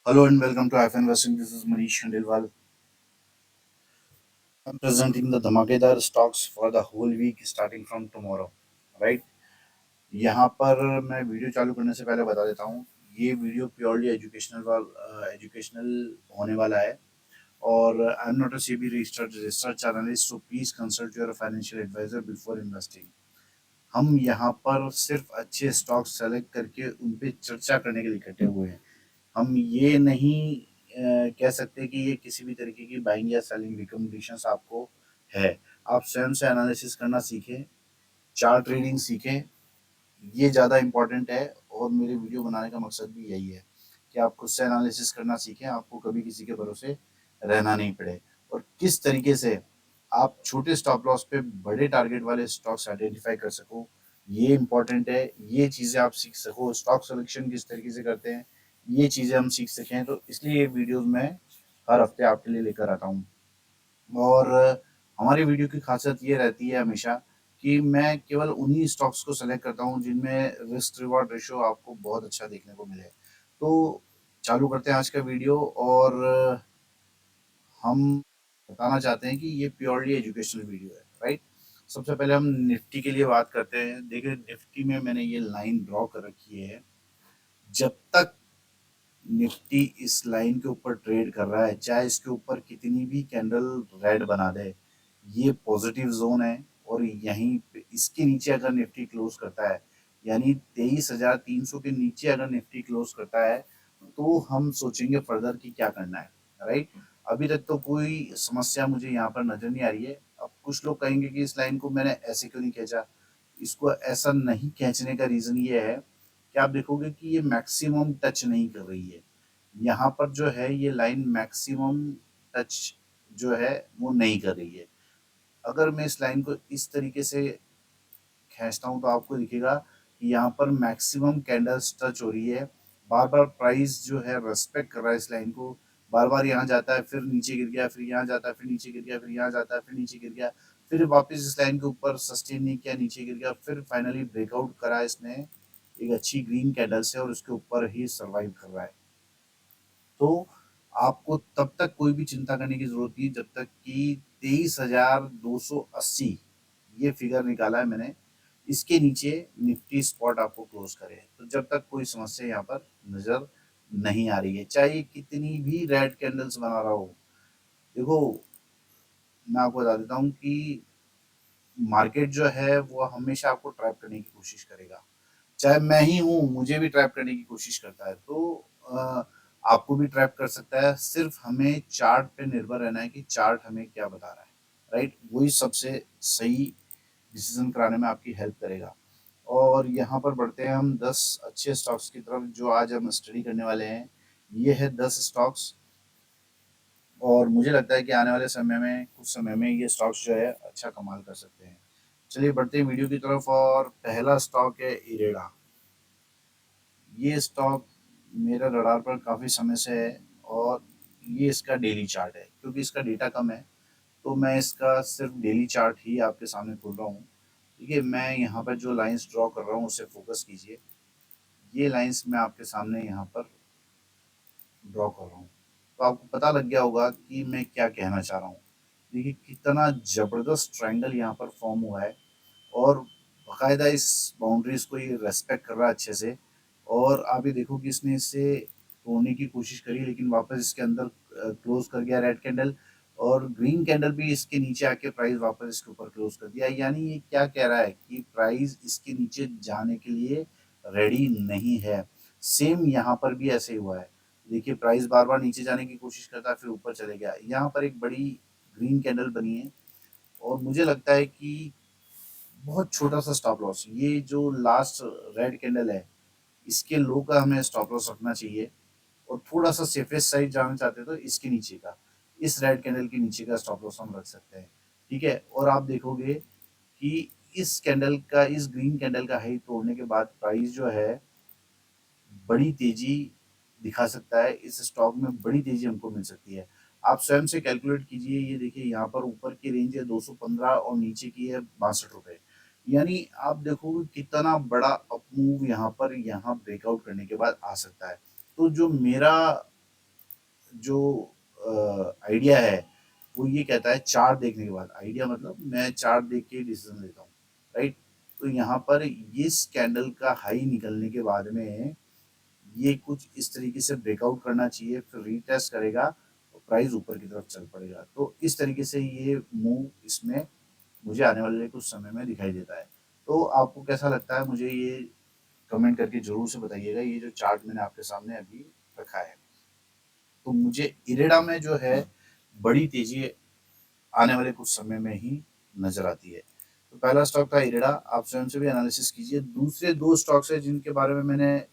Hello and welcome to IF Investing. This is Manish Khandelwal. I'm presenting the धमाकेदार stocks for the whole week starting from tomorrow. Right? यहाँ पर मैं video चालू करने से पहले बता देता हूँ, ये वीडियो प्योरली एजुकेशनल होने वाला है और I am not a SEBI registered research analyst, so please consult your financial advisor before investing. हम यहाँ पर सिर्फ अच्छे स्टॉक सेलेक्ट करके उन पे चर्चा करने के लिए इकट्ठे हुए हैं। हम ये नहीं कह सकते कि ये किसी भी तरीके की बाइंग या सेलिंग रिकमेंडेशंस आपको है। आप स्वयं से एनालिसिस करना सीखें, चार्ट रीडिंग सीखें, ये ज़्यादा इम्पोर्टेंट है और मेरे वीडियो बनाने का मकसद भी यही है कि आप खुद से एनालिसिस करना सीखें, आपको कभी किसी के भरोसे रहना नहीं पड़े और किस तरीके से आप छोटे स्टॉप लॉस पे बड़े टारगेट वाले स्टॉक्स आइडेंटिफाई कर सको, ये इम्पोर्टेंट है। ये चीज़ें आप सीख सको, स्टॉक सिलेक्शन किस तरीके से करते हैं, ये चीज़ें हम सीख सकें, तो इसलिए ये वीडियोस मैं हर हफ्ते आपके लिए लेकर आता हूँ। और हमारी वीडियो की खासियत ये रहती है हमेशा कि मैं केवल उन्हीं स्टॉक्स को सेलेक्ट करता हूँ जिनमें रिस्क रिवॉर्ड रेशियो आपको बहुत अच्छा देखने को मिले। तो चालू करते हैं आज का वीडियो और हम बताना चाहते हैं कि ये प्योरली एजुकेशनल वीडियो है, राइट। सबसे पहले हम निफ्टी के लिए बात करते हैं। देखिए निफ्टी में मैंने ये लाइन ड्रॉ कर रखी है। जब तक निफ्टी इस लाइन के ऊपर ट्रेड कर रहा है, चाहे इसके ऊपर कितनी भी कैंडल रेड बना दे, ये पॉजिटिव जोन है। और यहीं पे इसके नीचे अगर निफ्टी क्लोज करता है, यानी 23,300 के नीचे अगर निफ्टी क्लोज करता है, तो हम सोचेंगे फर्दर कि क्या करना है, राइट। अभी तक तो कोई समस्या मुझे यहाँ पर नजर नहीं आ रही है। अब कुछ लोग कहेंगे कि इस लाइन को मैंने ऐसे क्यों नहीं खींचा। इसको ऐसा नहीं खींचने का रीजन ये है कि आप देखोगे कि ये मैक्सिमम टच नहीं कर रही है। यहाँ पर जो है ये लाइन मैक्सिमम टच जो है वो नहीं कर रही है। अगर मैं इस लाइन को इस तरीके से खींचता हूँ तो आपको दिखेगा कि यहाँ पर मैक्सिमम कैंडल्स टच हो रही है। बार बार प्राइस जो है रेस्पेक्ट कर रहा है इस लाइन को। बार बार यहाँ जाता है, फिर नीचे गिर गया, फिर यहाँ जाता है, फिर नीचे गिर गया, फिर यहाँ जाता है, फिर नीचे गिर गया, फिर वापस इस लाइन के ऊपर सस्टेन नहीं किया, नीचे गिर गया, फिर फाइनली ब्रेकआउट करा इसने एक अच्छी ग्रीन कैंडल से और उसके ऊपर ही सर्वाइव कर रहा है। तो आपको तब तक कोई भी चिंता करने की जरूरत नहीं जब तक कि 23,280 ये फिगर निकाला है मैंने, इसके नीचे निफ्टी स्पॉट आपको क्लोज करे, तो जब तक कोई समस्या यहाँ पर नजर नहीं आ रही है, चाहे कितनी भी रेड कैंडल्स बना रहा हो। देखो मैं आपको बता देता हूँ कि मार्केट जो है वो हमेशा आपको ट्रैप करने की कोशिश करेगा। चाहे मैं ही हूँ, मुझे भी ट्रैप करने की कोशिश करता है, तो आपको भी ट्रैप कर सकता है। सिर्फ हमें चार्ट पे निर्भर रहना है कि चार्ट हमें क्या बता रहा है, राइट। वही सबसे सही डिसीजन कराने में आपकी हेल्प करेगा। और यहाँ पर बढ़ते हैं हम 10 अच्छे स्टॉक्स की तरफ जो आज हम स्टडी करने वाले हैं। ये है 10 स्टॉक्स और मुझे लगता है कि आने वाले समय में कुछ समय में ये स्टॉक्स जो है अच्छा कमाल कर सकते हैं। चलिए बढ़ते हैं वीडियो की तरफ और पहला स्टॉक है इरेडा। ये स्टॉक मेरा रडार पर काफ़ी समय से है और ये इसका डेली चार्ट है। क्योंकि इसका डेटा कम है तो मैं इसका सिर्फ डेली चार्ट ही आपके सामने खोल रहा हूँ। देखिए मैं यहाँ पर जो लाइंस ड्रॉ कर रहा हूँ उसे फोकस कीजिए। ये लाइंस मैं आपके सामने यहाँ पर ड्रॉ कर रहा हूँ, तो आपको पता लग गया होगा कि मैं क्या कहना चाह रहा हूँ। देखिए कितना ज़बरदस्त ट्रायंगल यहाँ पर फॉर्म हुआ है और बाकायदा इस बाउंड्रीज को ये रेस्पेक्ट कर रहा है अच्छे से। और आप ये देखो कि इसने इसे तोड़ने की कोशिश करी लेकिन वापस इसके अंदर क्लोज कर गया रेड कैंडल, और ग्रीन कैंडल भी इसके नीचे आके प्राइस वापस इसके ऊपर क्लोज कर दिया। यानी ये क्या कह रहा है कि प्राइस इसके नीचे जाने के लिए रेडी नहीं है। सेम यहाँ पर भी ऐसे ही हुआ है। देखिए प्राइस बार बार नीचे जाने की कोशिश करता है फिर ऊपर चले गया। यहाँ पर एक बड़ी ग्रीन कैंडल बनी है और मुझे लगता है कि बहुत छोटा सा स्टॉप लॉस, ये जो लास्ट रेड कैंडल है इसके लो का हमें स्टॉप लॉस रखना चाहिए। और थोड़ा सा सेफेस्ट साइड जाना चाहते हैं तो इसके नीचे का, इस रेड कैंडल के नीचे का स्टॉप लॉस हम रख सकते हैं। ठीक है, और आप देखोगे कि इस कैंडल का, इस ग्रीन कैंडल का हाई तोड़ने के बाद प्राइस जो है बड़ी तेजी दिखा सकता है। इस स्टॉक में बड़ी तेजी हमको मिल सकती है। आप स्वयं से कैलकुलेट कीजिए। ये देखिए यहाँ पर ऊपर की रेंज है 215 और नीचे की है 62 रुपए। यानी आप देखोगे कितना बड़ा अप मूव यहाँ पर, यहाँ ब्रेकआउट करने के बाद आ सकता है। तो जो मेरा जो आइडिया है वो ये कहता है चार्ट देखने के बाद, आइडिया मतलब मैं चार्ट देख के डिसीजन लेता हूँ, राइट। तो यहाँ पर इस कैंडल का हाई निकलने के बाद में ये कुछ इस तरीके से ब्रेकआउट करना चाहिए, फिर रीटेस्ट करेगा और प्राइस ऊपर की तरफ चल पड़ेगा। तो इस तरीके से ये मूव इसमें मुझे आने वाले कुछ समय में दिखाई देता है। तो आपको कैसा लगता है मुझे ये कमेंट करके जरूर से बताइएगा, ये जो चार्ट मैंने आपके सामने अभी रखा है। तो मुझे इरेडा में जो है बड़ी तेजी आने वाले कुछ समय में ही नजर आती है। तो पहला स्टॉक था इरेडा, आप स्वयं से भी एनालिसिस कीजिए। दूसरे दो स्टॉक्स है जिनके बारे में मैंने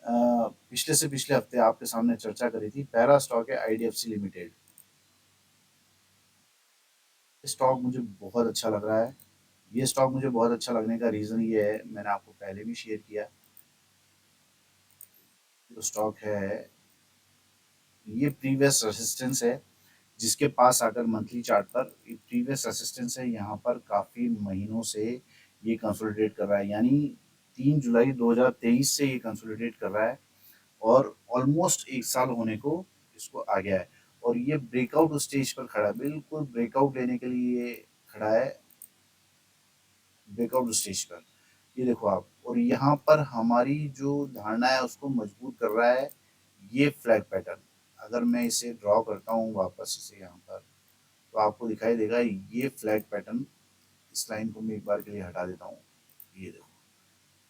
पिछले से पिछले हफ्ते आपके सामने चर्चा करी थी। पहला स्टॉक है आईडीएफसी लिमिटेड। स्टॉक मुझे बहुत अच्छा लग रहा है। ये स्टॉक मुझे बहुत अच्छा लगने का रीज़न ये है, मैंने आपको पहले भी शेयर किया। जो स्टॉक है ये प्रीवियस रेसिस्टेंस है, जिसके पास आकर मंथली चार्ट पर ये प्रीवियस रेसिस्टेंस है, यहाँ पर काफ़ी महीनों से ये कंसोलिडेट कर रहा है, यानी 3 जुलाई 2023 से ये कंसोलिडेट कर रहा है और ऑलमोस्ट 1 साल होने को इसको आ गया है। और ये ब्रेकआउट स्टेज पर खड़ा है, बिल्कुल ब्रेकआउट लेने के लिए ये खड़ा है, ब्रेकआउट स्टेज पर। ये देखो आप, और यहाँ पर हमारी जो धारणा है उसको मजबूत कर रहा है ये फ्लैग पैटर्न। अगर मैं इसे ड्रॉ करता हूँ वापस इसे यहाँ पर, तो आपको दिखाई देगा ये फ्लैग पैटर्न। इस लाइन को मैं एक बार के लिए हटा देता हूँ। ये देखो,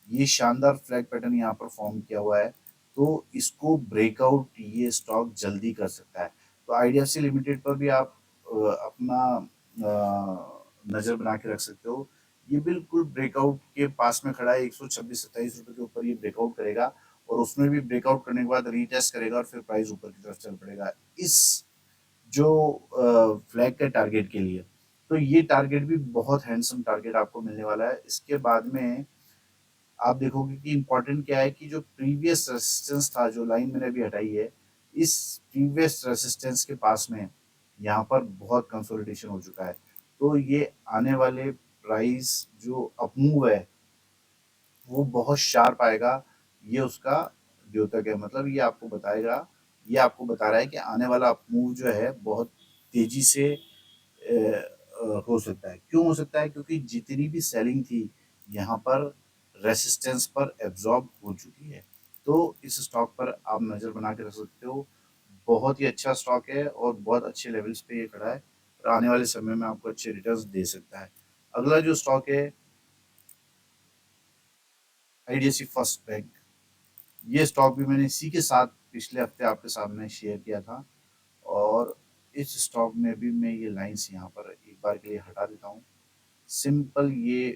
ये शानदार फ्लैग पैटर्न यहाँ पर फॉर्म किया हुआ है। तो इसको ब्रेकआउट ये स्टॉक जल्दी कर सकता है। तो आईडीएफसी लिमिटेड पर भी आप अपना नज़र बना के रख सकते हो। ये बिल्कुल ब्रेकआउट के पास में खड़ा है, 126-27 रुपये के ऊपर ये ब्रेकआउट करेगा और उसमें भी ब्रेकआउट करने के बाद रीटेस्ट करेगा और फिर प्राइस ऊपर की तरफ चल पड़ेगा इस जो फ्लैग के टारगेट के लिए। तो ये टारगेट भी बहुत हैंडसम टारगेट आपको मिलने वाला है। इसके बाद में आप देखोगे कि इम्पोर्टेंट क्या है कि जो प्रीवियस रेसिस्टेंस था, जो लाइन मैंने अभी हटाई है, इस प्रीवियस रेसिस्टेंस के पास में यहाँ पर बहुत कंसोलिडेशन हो चुका है। तो ये आने वाले प्राइस जो अपमूव है वो बहुत शार्प आएगा। ये उसका द्योतक है, मतलब ये आपको बता रहा है कि आने वाला अपमूव जो है बहुत तेजी से हो सकता है। क्यों हो सकता है? क्योंकि जितनी भी सेलिंग थी यहाँ पर रेसिस्टेंस पर एब्जॉर्ब हो चुकी है। तो इस स्टॉक पर आप नज़र बना के रख सकते हो। बहुत ही अच्छा स्टॉक है और बहुत अच्छे लेवल्स पे ये खड़ा है और आने वाले समय में आपको अच्छे रिटर्न्स दे सकता है। अगला जो स्टॉक है आईडीएफसी फर्स्ट बैंक। ये स्टॉक भी मैंने इसी के साथ पिछले हफ्ते आपके सामने शेयर किया था और इस स्टॉक में भी मैं ये लाइंस यहाँ पर एक बार के लिए हटा देता हूँ। सिंपल ये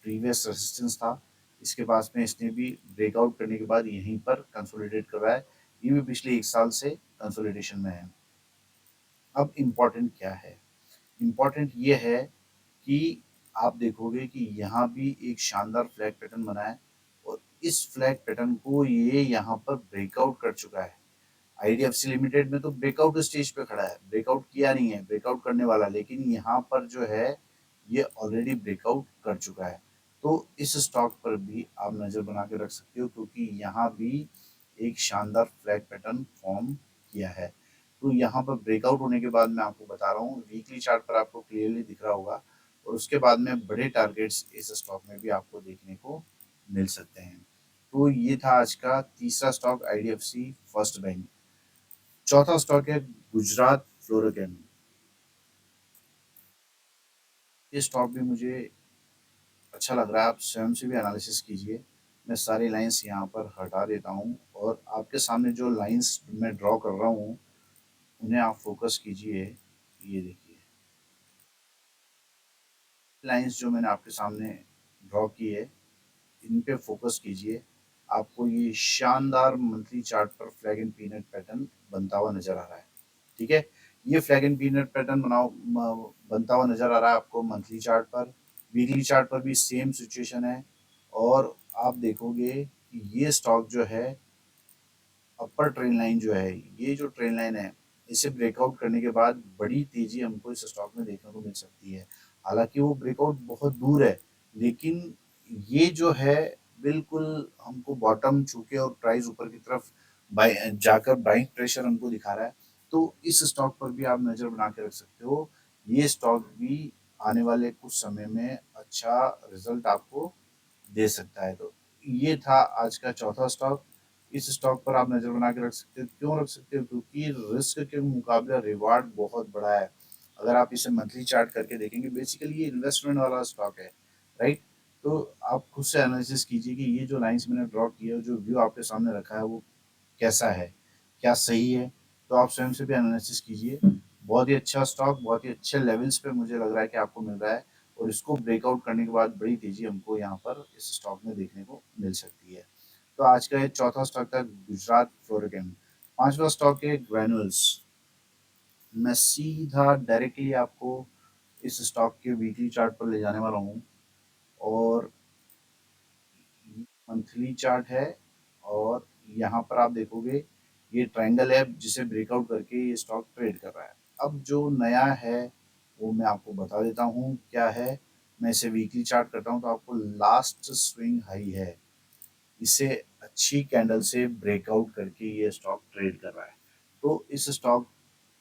प्रीवियस रेजिस्टेंस था, इसके पास में इसने भी ब्रेकआउट करने के बाद यहीं पर कंसोलिडेट कर रहा है। ये भी पिछले 1 साल से कंसोलिडेशन में है। अब इम्पोर्टेंट क्या है? इम्पोर्टेंट ये है कि आप देखोगे कि यहाँ भी एक शानदार फ्लैग पैटर्न बना है और इस फ्लैग पैटर्न को ये यहाँ पर ब्रेकआउट कर चुका है। आईडीएफसी लिमिटेड में तो ब्रेकआउट स्टेज पे खड़ा है, ब्रेकआउट किया नहीं है, ब्रेकआउट करने वाला, लेकिन यहाँ पर जो है ये ऑलरेडी ब्रेकआउट कर चुका है। तो इस स्टॉक पर भी आप नज़र बना के रख सकते हो क्योंकि यहाँ भी एक शानदार फ्लैग पैटर्न फॉर्म किया है। तो यहाँ पर ब्रेकआउट होने के बाद मैं आपको बता रहा हूँ, वीकली चार्ट पर आपको क्लियरली दिख रहा होगा और उसके बाद में बड़े टारगेट्स इस स्टॉक में भी आपको देखने को मिल सकते हैं। तो ये था आज का तीसरा स्टॉक आईडीएफसी फर्स्ट बैंक। चौथा स्टॉक है गुजरात फ्लोरोकेम। ये स्टॉक भी मुझे अच्छा लग रहा है, आप स्वयं से भी एनालिसिस कीजिए। मैं सारी लाइंस यहाँ पर हटा देता हूँ और आपके सामने जो लाइंस मैं ड्रॉ कर रहा हूँ उन्हें आप फोकस कीजिए। ये देखिए लाइंस जो मैंने आपके सामने ड्रॉ की है, इन पे फोकस कीजिए। आपको ये शानदार मंथली चार्ट पर फ्लैग एंड पीनट पैटर्न बनता हुआ नजर आ रहा है। ठीक है, ये फ्लैग एंड पीनट पैटर्न बनता हुआ नजर आ रहा है आपको मंथली चार्ट पर। वीकली चार्ट पर भी सेम सिचुएशन है और आप देखोगे कि ये स्टॉक जो है अपर ट्रेन लाइन जो है, ये जो ट्रेन लाइन है, इसे ब्रेकआउट करने के बाद बड़ी तेजी हमको इस स्टॉक में देखने को मिल सकती है। हालांकि वो ब्रेकआउट बहुत दूर है, लेकिन ये जो है बिल्कुल हमको बॉटम छू के और प्राइस ऊपर की तरफ बाय जाकर बाइंग प्रेशर हमको दिखा रहा है। तो इस स्टॉक पर भी आप नज़र बना के रख सकते हो। ये स्टॉक भी आने वाले कुछ समय में अच्छा रिजल्ट आपको दे सकता है। तो ये था आज का चौथा स्टॉक। इस स्टॉक पर आप नज़र बना के रख सकते हो। क्यों रख सकते हो? क्योंकि रिस्क के मुकाबले रिवार्ड बहुत बड़ा है। अगर आप इसे मंथली चार्ट करके देखेंगे, बेसिकली ये इन्वेस्टमेंट वाला स्टॉक है, राइट? तो आप खुद से एनालिसिस कीजिए कि ये जो लाइन्स मैंने ड्रॉ की है, जो व्यू आपके सामने रखा है, वो कैसा है? क्या सही है? तो आप स्वयं से भी एनालिसिस कीजिए। बहुत ही अच्छा स्टॉक, बहुत ही अच्छे लेवल्स पे मुझे लग रहा है कि आपको मिल रहा है, और इसको ब्रेकआउट करने के बाद बड़ी तेज़ी हमको यहाँ पर इस स्टॉक में देखने को मिल सकती है। तो आज का ये चौथा स्टॉक था गुजरात फ्लोराकेम। पाँचवा स्टॉक है ग्रैन्यूल्स। मैं सीधा डायरेक्टली आपको इस स्टॉक के वीकली चार्ट पर ले जाने वाला हूँ, और मंथली चार्ट है, और यहाँ पर आप देखोगे ये ट्रायंगल है जिसे ब्रेकआउट करके ये स्टॉक ट्रेड कर रहा है। अब जो नया है वो मैं आपको बता देता हूँ क्या है। मैं इसे वीकली चार्ट करता हूँ तो आपको लास्ट स्विंग हाई है, इसे अच्छी कैंडल से ब्रेकआउट करके ये स्टॉक ट्रेड कर रहा है। तो इस स्टॉक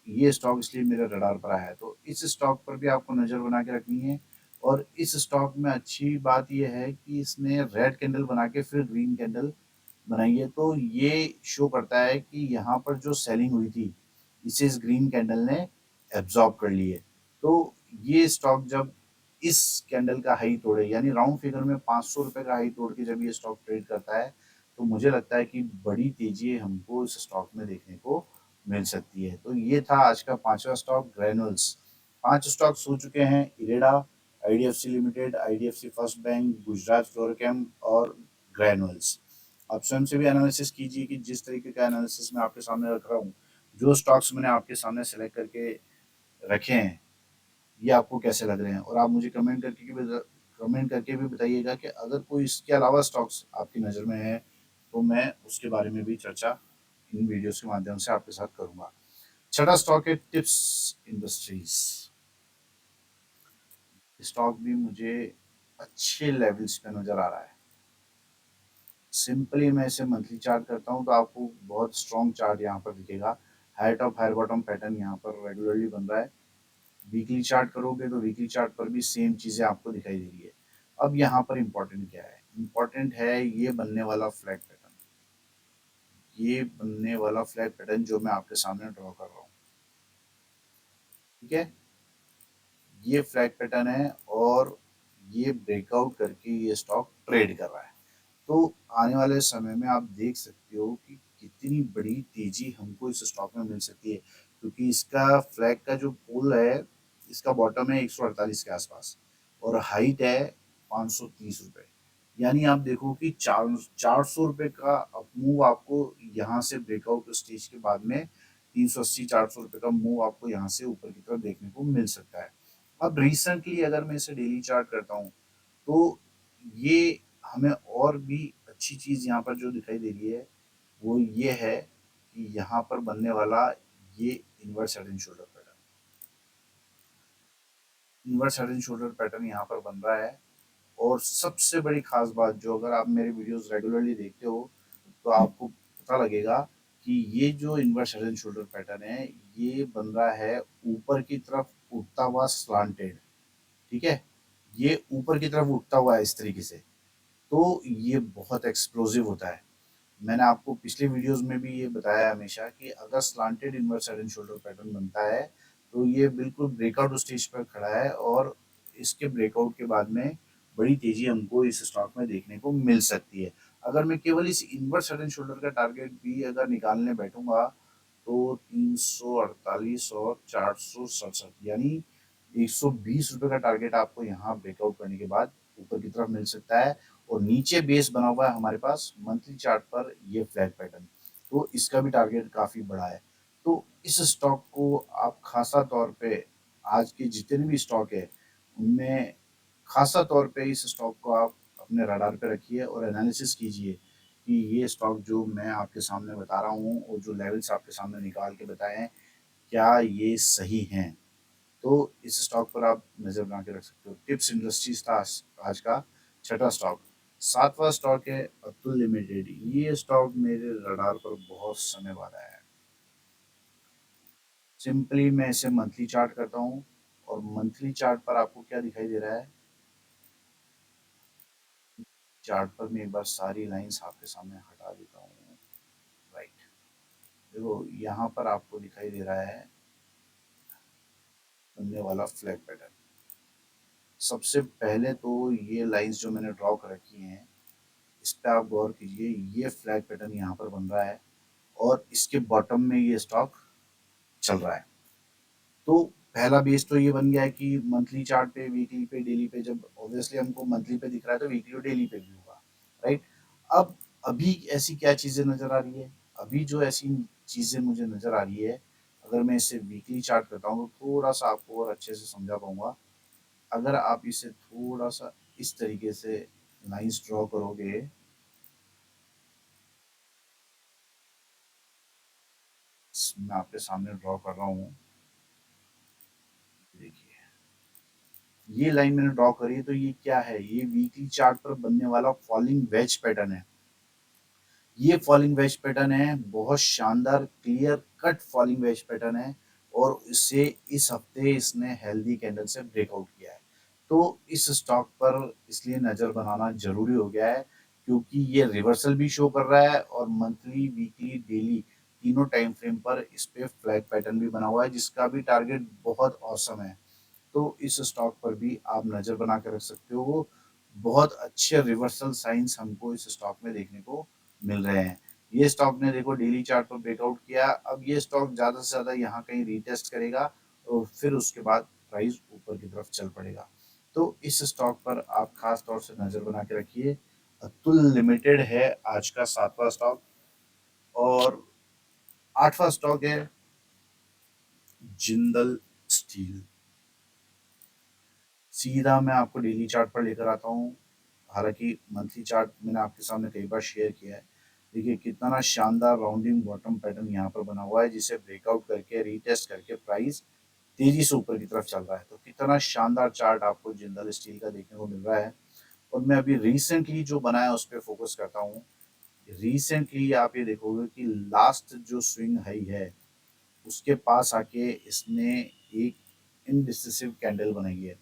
ये स्टॉक इसलिए मेरे रडार पर आया है, तो इस स्टॉक पर भी आपको नज़र बना के रखनी है। और इस स्टॉक में अच्छी बात यह है कि इसने रेड कैंडल बना के फिर ग्रीन कैंडल बनाई है, तो ये शो करता है कि यहाँ पर जो सेलिंग हुई थी, इसे इस ग्रीन कैंडल ने एब्जॉर्ब कर ली है। तो ये स्टॉक जब इस कैंडल का हाई तोड़े, यानी राउंड फिगर में 500 रुपए का हाई तोड़ के जब ये स्टॉक ट्रेड करता है, तो मुझे लगता है कि बड़ी तेजी हमको इस स्टॉक में देखने को मिल सकती है। तो ये था आज का पांचवा स्टॉक ग्रैन्युल्स। 5 स्टॉक्स हो चुके हैं: IREDA, IDFC limited, IDFC first bank, Gujarat Fluorochem और ग्रैन्युल्स। आप स्वयं से भी एनालिसिस कीजिए कि जिस तरीके का एनालिसिस मैं आपके सामने रख रहा हूँ, जो स्टॉक्स मैंने आपके सामने सेलेक्ट करके रखे हैं, ये आपको कैसे लग रहे हैं। और आप मुझे कमेंट करके भी बताइएगा कि अगर कोई इसके अलावा स्टॉक्स आपकी नज़र में है, तो मैं उसके बारे में भी चर्चा इन वीडियोस के माध्यम से आपके साथ करूंगा। छठा स्टॉक है टिप्स इंडस्ट्रीज। स्टॉक भी मुझे अच्छे लेवल्स पे नजर आ रहा है। सिंपली मैं इसे मंथली चार्ट करता हूँ तो आपको बहुत स्ट्रॉन्ग चार्ट यहाँ पर दिखेगा। High top high bottom pattern यहाँ पर रेगुलरली बन रहा है। वीकली चार्ट करोगे तो वीकली चार्ट पर भी सेम चीजें आपको दिखाई दे रही है। अब यहाँ पर इंपॉर्टेंट क्या है? इंपॉर्टेंट है ये बनने वाला फ्लैग पैटर्न। ये बनने वाला फ्लैग पैटर्न जो मैं आपके सामने ड्रॉ कर रहा हूँ, ठीक है? ये फ्लैग पैटर्न है, और ये ब्रेकआउट करके ये स्टॉक ट्रेड कर रहा है। तो आने वाले समय में आप देख सकते हो कि कितनी बड़ी तेजी हमको इस स्टॉक में मिल सकती है, क्योंकि इसका फ्लैग का जो पोल है, इसका बॉटम है 148 के आसपास, और हाइट है 530 रुपये। यानी आप देखो कि 400 रुपये का मूव आपको यहाँ से ब्रेकआउट स्टेज के बाद में 380 400 रुपये का मूव आपको यहाँ से ऊपर की तरफ देखने को मिल सकता है। अब रिसेंटली अगर मैं इसे डेली चार्ट करता हूँ, तो ये हमें और भी अच्छी चीज़ यहाँ पर जो दिखाई दे रही है, वो ये है कि यहाँ पर बनने वाला ये inverse head and shoulder pattern, inverse head and shoulder pattern यहाँ पर बन रहा है। और सबसे बड़ी खास बात, जो अगर आप मेरे वीडियोस रेगुलरली देखते हो तो आपको पता लगेगा कि ये जो inverse head and shoulder pattern है, ये बन रहा है ऊपर की तरफ उठता हुआ स्लांटेड, ठीक है? ये ऊपर की तरफ उठता हुआ है इस तरीके से। तो ये बहुत एक्सप्लोसिव होता है। मैंने आपको पिछले वीडियोस में भी ये बताया हमेशा कि अगर slanted inverse head and shoulder pattern बनता है, तो ये बिल्कुल ब्रेकआउट स्टेज पर खड़ा है, और इसके ब्रेकआउट के बाद में बड़ी तेजी हमको इस स्टॉक में देखने को मिल सकती है। अगर मैं केवल इस इनवर्स हेड एंड शोल्डर का टारगेट भी अगर निकालने बैठूंगा, तो 348 और 467, यानी 120 रुपये का टारगेट आपको यहाँ ब्रेकआउट करने के बाद ऊपर की तरफ मिल सकता है। और नीचे बेस बना हुआ है हमारे पास मंथली चार्ट पर ये फ्लैग पैटर्न, तो इसका भी टारगेट काफी बड़ा है। तो इस स्टॉक को आप खासा तौर पे, आज के जितने भी स्टॉक है उनमें खासा तौर पे इस स्टॉक को आप अपने रडार पे रखिए, और एनालिसिस कीजिए कि ये स्टॉक जो मैं आपके सामने बता रहा हूँ और जो लेवल्स आपके सामने निकाल के बताए हैं, क्या ये सही हैं? तो इस स्टॉक पर आप नज़र बना के रख सकते हो। टिप्स इंडस्ट्रीज था आज का छठा स्टॉक। सातवां स्टॉक है अतुल लिमिटेड। ये स्टॉक मेरे रडार पर बहुत समय बाद आया है। सिंपली मैं इसे मंथली चार्ट करता हूँ, और मंथली चार्ट पर आपको क्या दिखाई दे रहा है। चार्ट पर मैं एक बार सारी लाइंस आपके सामने हटा देता हूँ। राइट, देखो यहाँ पर आपको दिखाई दे रहा है बनने वाला फ्लैग पैटर्न। सबसे पहले तो ये लाइंस जो मैंने ड्रॉ कर रखी हैं, इस पे आप गौर कीजिए। ये फ्लैग पैटर्न यहाँ पर बन रहा है, और इसके बॉटम में ये स्टॉक चल रहा है। तो पहला बेस तो ये बन गया है कि मंथली चार्ट पे, वीकली पे, डेली पे, जब ऑब्वियसली हमको मंथली पे दिख रहा है तो वीकली और डेली पे भी होगा। राइट। अब अभी ऐसी क्या चीजें नजर आ रही है। अभी जो ऐसी चीजें मुझे नजर आ रही है, अगर मैं इसे वीकली चार्ट करता हूँ तो थोड़ा सा आपको और अच्छे से समझा पाऊंगा। अगर आप इसे थोड़ा सा इस तरीके से लाइंस ड्रॉ करोगे, मैं आपके सामने ड्रॉ कर रहा हूँ, देखिए ये लाइन मैंने ड्रॉ करी है, तो ये क्या है, ये वीकली चार्ट पर बनने वाला फॉलिंग वेज पैटर्न है। ये फॉलिंग वेज पैटर्न है, बहुत शानदार clear cut falling veg pattern है, और इसे इस हफ्ते इसने हेल्दी कैंडल से ब्रेकआउट किया है। तो इस स्टॉक पर इसलिए नजर बनाना जरूरी हो गया है, क्योंकि ये रिवर्सल भी शो कर रहा है, और मंथली, वीकली, डेली तीनों टाइम फ्रेम पर इस पे फ्लैग पैटर्न भी बना हुआ है, जिसका भी टारगेट बहुत औसम है। तो इस स्टॉक पर भी आप नजर बना कर रख सकते हो। बहुत अच्छे रिवर्सल साइंस हमको इस स्टॉक में देखने को मिल रहे हैं। ये स्टॉक ने देखो डेली चार्ट पर ब्रेकआउट किया। अब ये स्टॉक ज्यादा से ज्यादा यहाँ कहीं रीटेस्ट करेगा, और फिर उसके बाद प्राइस ऊपर की तरफ चल पड़ेगा। तो इस स्टॉक पर आप खास तौर से नजर बना के रखिए। अतुल लिमिटेड है आज का सातवां स्टॉक, और आठवां स्टॉक है जिंदल स्टील। सीधा मैं आपको डेली चार्ट पर लेकर आता हूँ। हालांकि मंथली चार्ट मैंने आपके सामने कई बार शेयर किया है। देखिए कितना शानदार राउंडिंग बॉटम पैटर्न यहाँ पर बना हुआ है, जिसे ब्रेकआउट करके, रीटेस्ट करके प्राइस तेजी से ऊपर की तरफ चल रहा है। तो कितना शानदार चार्ट आपको जिंदल स्टील का देखने को मिल रहा है। और मैं अभी रिसेंटली जो बना है उस पर फोकस करता हूँ। रिसेंटली आप ये देखोगे कि लास्ट जो स्विंग हाई है, उसके पास आके इसने एक इनडिसिसिव कैंडल बनाई है।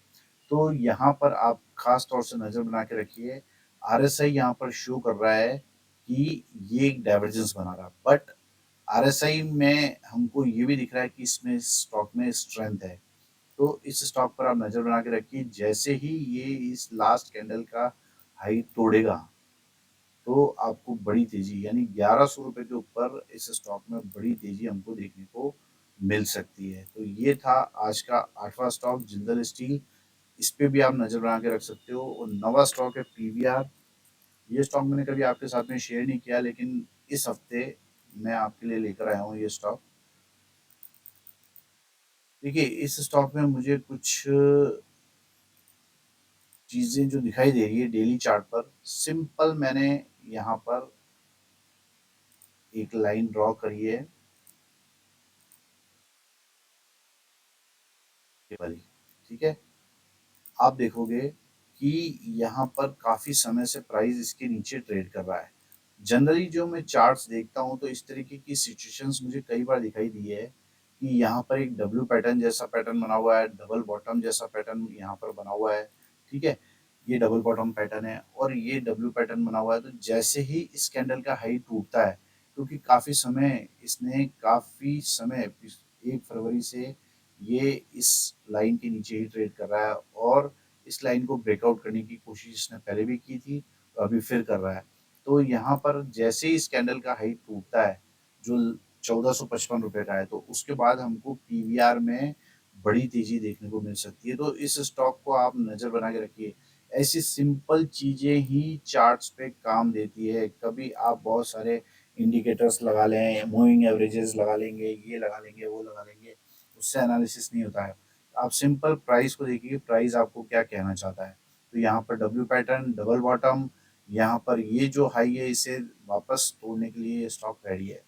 तो यहाँ पर आप खास तौर से नजर बना के रखिए। आरएसआई यहाँ पर शो कर रहा है कि ये एक डाइवर्जेंस बना रहा है, बट आरएसआई में हमको ये भी दिख रहा है कि इसमें स्टॉक में स्ट्रेंथ है। तो इस स्टॉक पर आप नजर बना के रखिए। जैसे ही ये इस लास्ट कैंडल का हाई तोड़ेगा, तो आपको बड़ी तेजी, यानी 1100 रुपए के ऊपर इस स्टॉक में बड़ी तेजी हमको देखने को मिल सकती है। तो ये था आज का आठवां स्टॉक जिंदल स्टील। इस पे भी आप नजर बना के रख सकते हो। और नवा स्टॉक है पीवीआर। ये स्टॉक मैंने कभी आपके साथ में शेयर नहीं किया, लेकिन इस हफ्ते मैं आपके लिए लेकर आया हूँ ये स्टॉक। देखिए इस स्टॉक में मुझे कुछ चीजें जो दिखाई दे रही है डेली चार्ट पर, सिंपल मैंने यहाँ पर एक लाइन ड्रॉ करी है, ये वाली। ठीक है, आप देखोगे कि यहाँ पर काफी समय से प्राइस इसके नीचे ट्रेड कर रहा है। जनरली जो मैं चार्ट्स देखता हूँ, तो इस तरीके की सिचुएशंस मुझे कई बार दिखाई दी है कि यहाँ पर एक डब्ल्यू पैटर्न जैसा पैटर्न बना हुआ है, डबल बॉटम जैसा पैटर्न यहाँ पर बना हुआ है। ठीक है, ये डबल बॉटम पैटर्न है और ये डब्ल्यू पैटर्न बना हुआ है। तो जैसे ही इस कैंडल का हाई टूटता है, क्योंकि काफी समय 1 फरवरी से ये इस लाइन के नीचे ही ट्रेड कर रहा है, और इस लाइन को ब्रेकआउट करने की कोशिश इसने पहले भी की थी, और अभी फिर कर रहा है। तो यहाँ पर जैसे ही इस कैंडल का हाई टूटता है, जो 1455 रुपए का है, तो उसके बाद हमको पीवीआर में बड़ी तेजी देखने को मिल सकती है। तो इस स्टॉक को आप नजर बना के रखिए। ऐसी सिंपल चीजें ही चार्ट्स पे काम देती है। कभी आप बहुत सारे इंडिकेटर्स लगा लें, मूविंग एवरेजेस लगा लेंगे, ये लगा लेंगे, वो लगा लेंगे, उससे एनालिसिस नहीं होता है। आप सिंपल प्राइस को देखिए, प्राइस आपको क्या कहना चाहता है। तो यहाँ पर डब्ल्यू पैटर्न, डबल बॉटम, यहाँ पर ये जो हाई है, इसे वापस तोड़ने के लिए स्टॉक रेडी है।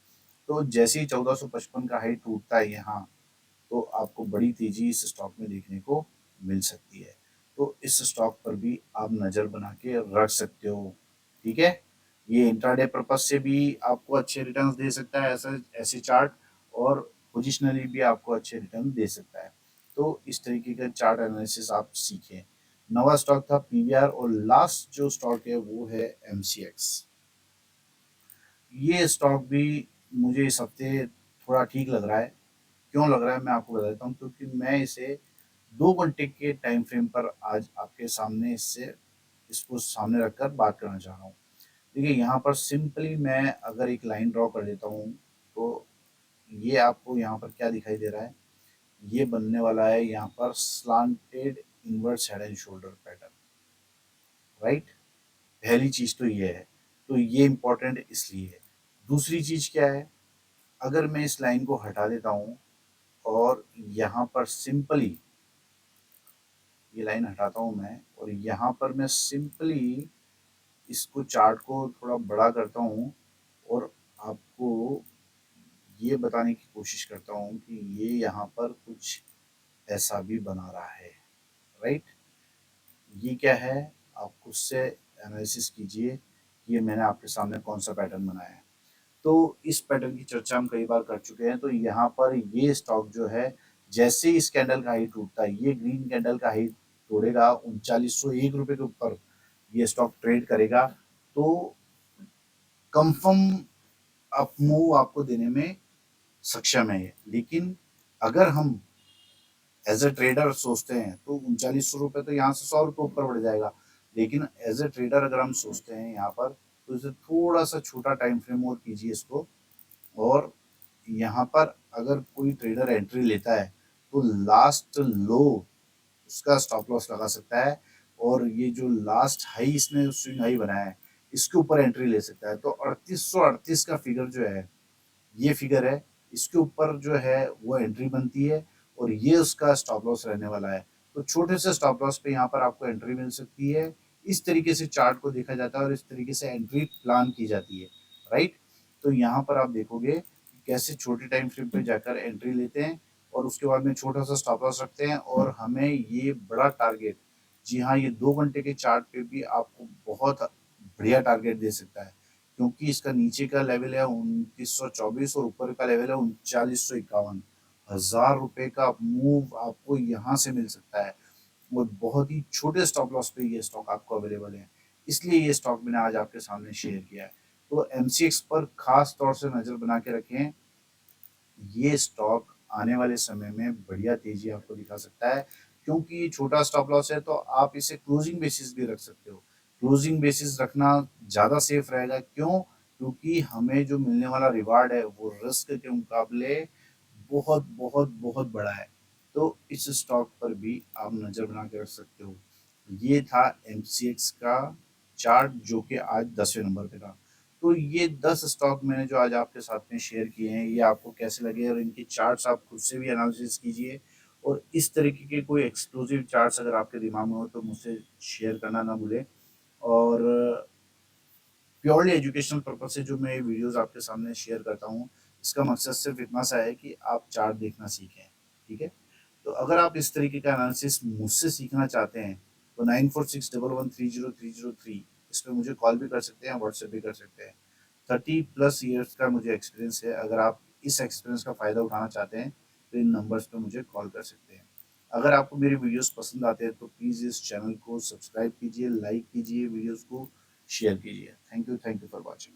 तो जैसे ही 1455 का हाई टूटता है यहाँ, तो आपको बड़ी तेजी इस स्टॉक में देखने को मिल सकती है। तो इस स्टॉक पर भी आप नज़र बना के रख सकते हो। ठीक है। ये इंट्राडे पर्पज से भी आपको अच्छे रिटर्न्स दे सकता है ऐसा ऐसे चार्ट, और पोजिशनली भी आपको अच्छे रिटर्न दे सकता है। तो इस तरीके का चार्ट एनालिसिस आप सीखें। नवा स्टॉक था पीवीआर, और लास्ट जो स्टॉक है वो है एमसीएक्स। ये स्टॉक भी मुझे इस हफ्ते थोड़ा ठीक लग रहा है। क्यों लग रहा है मैं आपको बता देता हूँ, क्योंकि मैं इसे 2 घंटे के टाइम फ्रेम पर आज आपके सामने इसको सामने रखकर बात करना चाह रहा हूँ। देखिए यहाँ पर सिंपली मैं अगर एक लाइन ड्रॉ कर देता हूँ, तो ये आपको यहाँ पर क्या दिखाई दे रहा है, ये बनने वाला है यहाँ पर slanted inverse head and shoulder pattern, right. पहली चीज तो ये है, तो ये इंपॉर्टेंट इसलिए है। दूसरी चीज क्या है, अगर मैं इस लाइन को हटा देता हूँ और यहाँ पर सिंपली ये लाइन हटाता हूँ मैं, और यहाँ पर मैं सिंपली इसको चार्ट को थोड़ा बड़ा करता हूँ, और आपको ये बताने की कोशिश करता हूँ कि ये यहाँ पर कुछ ऐसा भी बना रहा है, राइट। ये क्या है, आप खुद से एनालिसिस कीजिए कि ये मैंने आपके सामने कौन सा पैटर्न बनाया है। तो इस पैटर्न की चर्चा हम कई बार कर चुके हैं। तो यहाँ पर ये स्टॉक जो है, जैसे ही इस कैंडल का हाई टूटता है, ये ग्रीन कैंडल का हाई तोड़ेगा, 3901 रुपये के ऊपर ये स्टॉक ट्रेड करेगा, तो कंफर्म अप मूव आपको देने में सक्षम है। लेकिन अगर हम एज ए ट्रेडर सोचते हैं तो 3900 रुपये तो यहाँ से 100 रुपये ऊपर बढ़ जाएगा। लेकिन एज ए ट्रेडर अगर हम सोचते हैं यहाँ पर, तो इसे थोड़ा सा छोटा टाइम फ्रेम और कीजिए इसको, और यहाँ पर अगर कोई ट्रेडर एंट्री लेता है तो लास्ट लो उसका स्टॉप लॉस लगा सकता है, और ये जो लास्ट हाई इसने स्विंग हाई बनाया है इसके ऊपर एंट्री ले सकता है। तो 3838 का फिगर जो है, ये फिगर है, इसके ऊपर जो है वो एंट्री बनती है, और ये उसका स्टॉप लॉस रहने वाला है। तो छोटे से स्टॉप लॉस पे यहाँ पर आपको एंट्री मिल सकती है। इस तरीके से चार्ट को देखा जाता है और इस तरीके से एंट्री प्लान की जाती है, राइट। तो यहाँ पर आप देखोगे कि कैसे छोटे टाइम फ्रेम पे जाकर एंट्री लेते हैं, और उसके बाद में छोटा सा स्टॉप लॉस रखते हैं, और हमें ये बड़ा टारगेट, जी हाँ, ये 2 घंटे के चार्ट पे भी आपको बहुत बढ़िया टारगेट दे सकता है। क्योंकि इसका नीचे का लेवल है 2924, और ऊपर का लेवल है 3951। 1000 रुपये का मूव आपको यहाँ से मिल सकता है, और बहुत ही छोटे स्टॉप लॉस पे ये स्टॉक आपको अवेलेबल है। इसलिए ये स्टॉक मैंने आज आपके सामने शेयर किया है। तो एमसीएक्स पर खास तौर से नजर बना के रखें। ये स्टॉक आने वाले समय में बढ़िया तेजी आपको दिखा सकता है। क्योंकि ये छोटा स्टॉप लॉस है, तो आप इसे क्लोजिंग बेसिस भी रख सकते हो। क्लोजिंग बेसिस रखना ज़्यादा सेफ रहेगा। क्यों? क्योंकि हमें जो मिलने वाला रिवार्ड है वो रिस्क के मुकाबले बहुत बहुत बहुत बड़ा है। तो इस स्टॉक पर भी आप नज़र बना के रख सकते हो। ये था एमसीएक्स का चार्ट, जो कि आज 10वें नंबर पे था। तो ये 10 स्टॉक मैंने जो आज आपके साथ में शेयर किए हैं, ये आपको कैसे लगे, और इनके चार्ट्स आप खुद से भी एनालिसिस कीजिए। और इस तरीके के कोई एक्सक्लूसिव चार्ट्स अगर आपके दिमाग में हो तो मुझसे शेयर करना ना भूलें। और प्योरली एजुकेशनल पर्पज से जो मैं वीडियोस आपके सामने शेयर करता हूँ, इसका मकसद सिर्फ इतना सा है कि आप चार्ट देखना सीखें, ठीक है। तो अगर आप इस तरीके का एनालिसिस मुझसे सीखना चाहते हैं, तो 9461130303 इस पर मुझे कॉल भी कर सकते हैं, व्हाट्सएप भी कर सकते हैं। 30+ ईयर्स का मुझे एक्सपीरियंस है। अगर आप इस एक्सपीरियंस का फ़ायदा उठाना चाहते हैं तो इन नंबर्स पे मुझे कॉल कर सकते हैं। अगर आपको मेरी वीडियोस पसंद आते हैं तो प्लीज़ इस चैनल को सब्सक्राइब कीजिए, लाइक कीजिए, वीडियोस को शेयर कीजिए। Thank you for watching.